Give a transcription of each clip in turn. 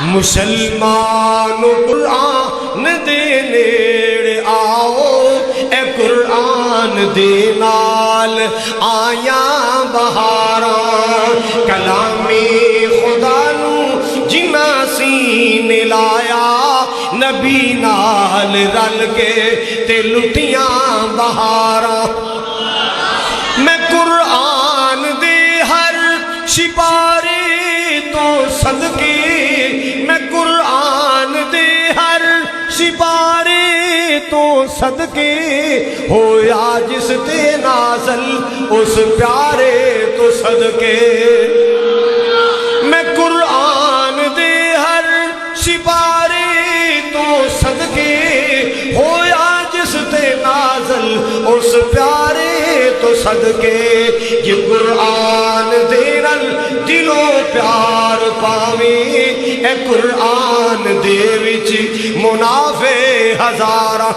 مسلمان قرآن دے نیڑے آؤ، اے قرآن دے نال آیاں بہاراں، کلامی خدا نو جنا سینے لایا، نبی نال رل کے تے لٹیاں بہاراں۔ میں قرآن دے ہر سپارے تو صدقے، میں قرآن دے ہر سپارے تو صدقے، ہویا جس تے نازل اس پیارے تو صدقے۔ میں قرآن دے ہر سپارے تو صدقے، ہویا جس تے نازل اس پیارے تو صدقے۔ یہ قرآن دے نال دلوں پیار پاویں، اے قرآن دے وچ منافع ہزاراں۔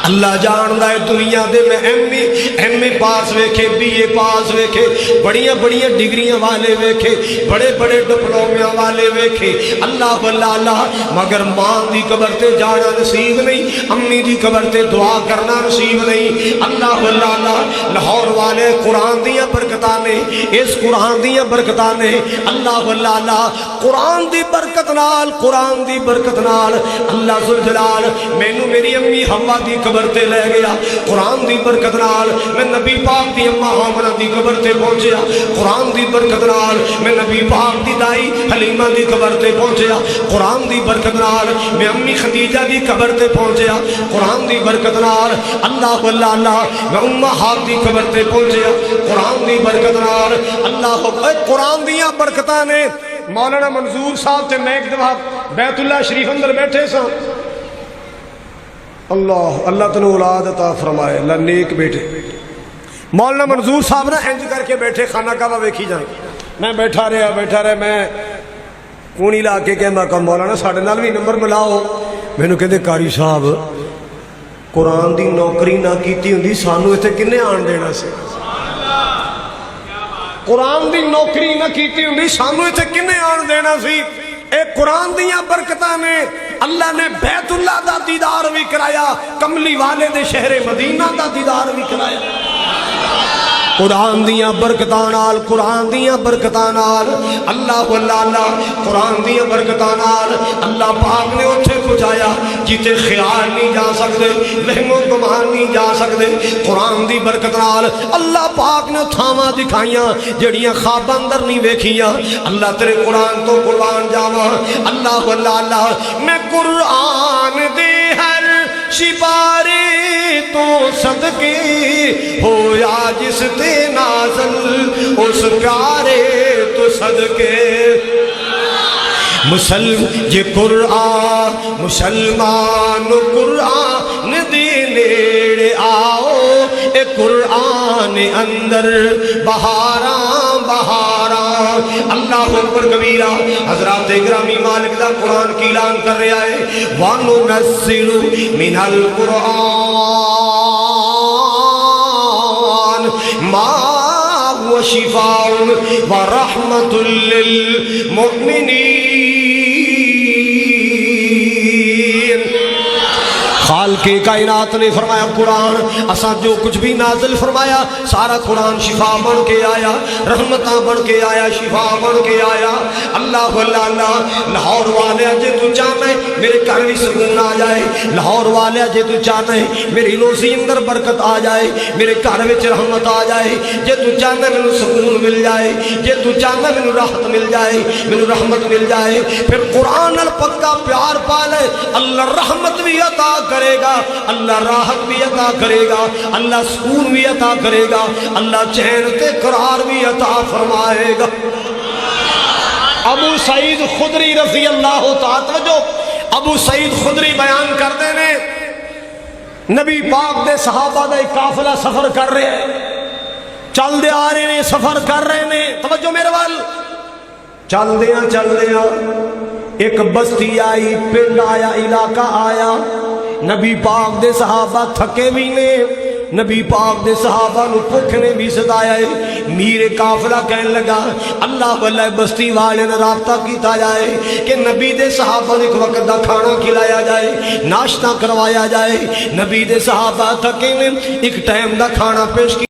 اللہ جاندا ہے دنیا دے میں ایم اے پاس ویکھے، بی اے پاس ویکھے، بڑیاں بڑیاں ڈگریاں والے ویکھے، بڑے بڑے ڈپلومیاں والے ویکھے، اللہ اللہ، مگر ماں دی قبر تے جانا نصیب نہیں، امی دی قبر تے دعا کرنا نصیب نہیں۔ اللہ اللہ، لاہور والے قرآن دیاں برکتاں نے، اس قرآن دیاں برکتاں نے، اللہ اللہ، قرآن دی برکت نال، قرآن دی برکت نال اللہ ذوالجلال مینوں میری امی حوا دی قبر تے لے گیا، قرآن دی برکت نال میں نبی پاک دی اماں آمنہ دی قبر تے پہنچیا، قرآن دی برکت نال میں نبی پاک دی دائی حلیمہ دی قبر تے پہنچیا، قرآن دی برکت نال میں امی خدیجہ دی قبر تے پہنچیا، قرآن دی برکت نال اللہ اللہ میں امہات دی قبر تے پہنچیا، قرآن دی برکت نال اللہ قرآن دیاں برکتاں نے۔ مولانا منظور صاحب تے میں ایک دفعہ بیت اللہ شریف اندر بیٹھے سا، اللہ تنو اولاد عطا فرمائے، اللہ نیک بیٹے۔ مولانا منظور صاحب نا انج کر کے بیٹھے، خانہ کعبہ ویکھی جائیں، میں بیٹھا رہا میں کونی لا کے کہ میں کہا مولانا ساڑھے نال بھی نمبر ملاؤ، میں نے کہتے قاری صاحب قرآن دی نوکری نہ کیتی ہوندی سانو ایتھے کنے آن دینا سے، قرآن دی نوکری نہ کیتی ہوندی سانو ایتھے کنے آن دینا سی۔ اے قرآن دیاں برکتاں نے، اللہ نے بیت اللہ دا دیدار بھی کرایا، کملی والے دے شہر مدینہ دا دیدار بھی کرایا۔ قرآن دیاں برکتاں نال، قرآن دیاں برکتاں نال اللہ اللہ، قرآن دیاں برکتاں نال اللہ پاک نے اتھے پہنچایا جیتے خیال نہیں جا سکتے، وہم و گمان نہیں جا سکتے۔ قرآن دی برکت نال اللہ پاک نے تھاواں دکھائیاں جڑیاں خواب اندر نہیں ویکھیاں۔ اللہ تیرے قرآن تو قربان جاواں، اللہ اللہ، میں قرآن دے ہر سپارے تو صدقے، ہویا جس تے نازل اس پیارے تو صدقے۔ یہ قرآن مسلمان قرآن دے نیڑے آؤ، اے قرآن اندر بہاراں بہاراں۔ اللہ اکبر کبیرہ، حضرات گرامی مالک دا قرآن کی اعلان کر رہا ہے، وَنُنَزِّلُ مِنَ الْقُرْآنِ مَا هُوَ شِفَاءٌ وَرَحْمَةٌ لِّلْمُؤْمِنِينَ۔ خالق کائنات نے فرمایا قرآن اساں جو کچھ بھی نازل فرمایا سارا قرآن شفا بن کے آیا، رحمتاں بن کے آیا، شفا بن کے آیا۔ اللہ اللہ، لاہور والے جے تو چاہنا ہے میرے گھر بھی سکون آ جائے، لاہور والے جے تو چاہنا ہے میری روزی اندر برکت آ جائے، میرے گھر وچ رحمت آ جائے، جے تو چاہنا ہے مینوں سکون مل جائے، جے تو چاہنا ہے مینوں راحت مل جائے، مینوں رحمت مل جائے، پھر قرآن نال پکا پیار پا لے، اللہ رحمت بھی عطا کرے گا، اللہ راحت بھی عطا کرے گا، اللہ سکون بھی عطا کرے گا، اللہ چین تے قرار بھی عطا فرمائے گا۔ ابو سعید خدری رضی اللہ تعالی جو ابو سعید خدری بیان کرتے ہیں نبی پاک دے صحابہ دا ایک قافلہ سفر کر رہے ہیں، چل دے آ رہے ہیں، سفر کر رہے ہیں، توجہ میرے وال، چل دیا ایک بستی آئی، پنڈ آیا، علاقہ آیا، نبی پاک دے صحابہ تھکے بھی نے، نبی پاک دے صحابہ نو بھوک نے بھی ستایا ہے۔ میرے قافلہ کہنے لگا اللہ واللہ بستی والے نے رابطہ کیتا جائے کہ نبی دے صحابہ ایک وقت دا کھانا کھلایا جائے، ناشتہ کروایا جائے۔ نبی دے صحابہ تھکے نے ایک ٹائم دا کھانا پیش کیا۔